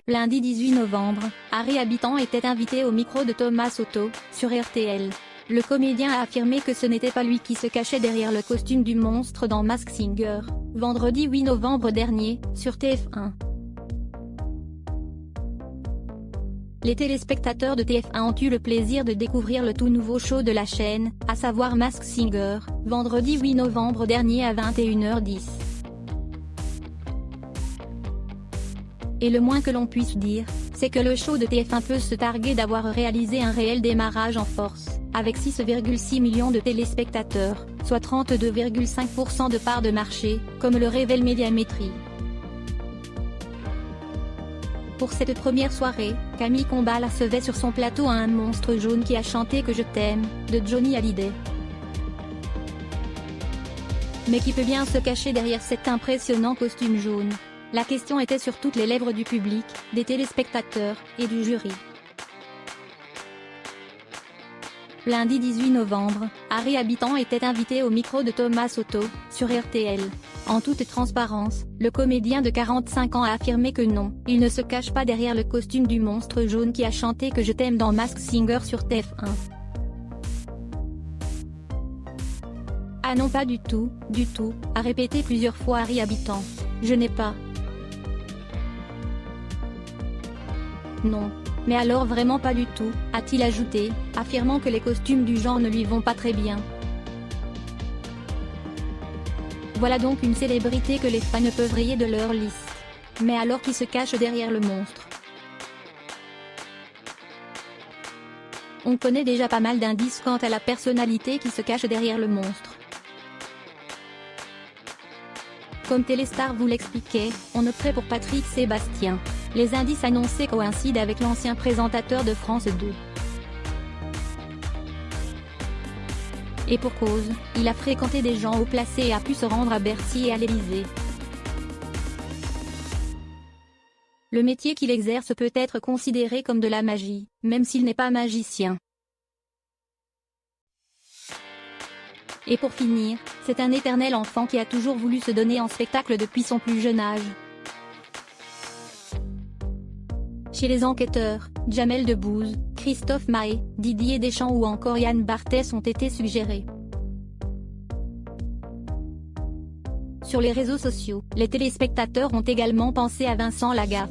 Lundi 18 novembre, Harry Habitant était invité au micro de Thomas Soto, sur RTL. Le comédien a affirmé que ce n'était pas lui qui se cachait derrière le costume du monstre dans Masked Singer, vendredi 8 novembre dernier, sur TF1. Les téléspectateurs de TF1 ont eu le plaisir de découvrir le tout nouveau show de la chaîne, à savoir Masked Singer, vendredi 8 novembre dernier à 21h10. Et le moins que l'on puisse dire, c'est que le show de TF1 peut se targuer d'avoir réalisé un réel démarrage en force, avec 6,6 millions de téléspectateurs, soit 32,5% de part de marché, comme le révèle Médiamétrie. Pour cette première soirée, Camille Combal recevait sur son plateau un monstre jaune qui a chanté Que je t'aime, de Johnny Hallyday. Mais qui peut bien se cacher derrière cet impressionnant costume jaune? La question était sur toutes les lèvres du public, des téléspectateurs, et du jury. Lundi 18 novembre, Harry Habitant était invité au micro de Thomas Soto, sur RTL. En toute transparence, le comédien de 45 ans a affirmé que non, il ne se cache pas derrière le costume du monstre jaune qui a chanté Que je t'aime dans Masked Singer sur TF1. Ah non, pas du tout, a répété plusieurs fois Harry Habitant. Je n'ai pas. Non. Mais alors vraiment pas du tout, a-t-il ajouté, affirmant que les costumes du genre ne lui vont pas très bien. Voilà donc une célébrité que les fans ne peuvent rayer de leur liste. Mais alors qui se cache derrière le monstre? On connaît déjà pas mal d'indices quant à la personnalité qui se cache derrière le monstre. Comme Téléstar vous l'expliquait, on opterait pour Patrick Sébastien. Les indices annoncés coïncident avec l'ancien présentateur de France 2. Et pour cause, il a fréquenté des gens haut placés et a pu se rendre à Bercy et à l'Élysée. Le métier qu'il exerce peut être considéré comme de la magie, même s'il n'est pas magicien. Et pour finir, c'est un éternel enfant qui a toujours voulu se donner en spectacle depuis son plus jeune âge. Chez les enquêteurs, Jamel Debbouze, Christophe Maé, Didier Deschamps ou encore Yann Barthès ont été suggérés. Sur les réseaux sociaux, les téléspectateurs ont également pensé à Vincent Lagaffe,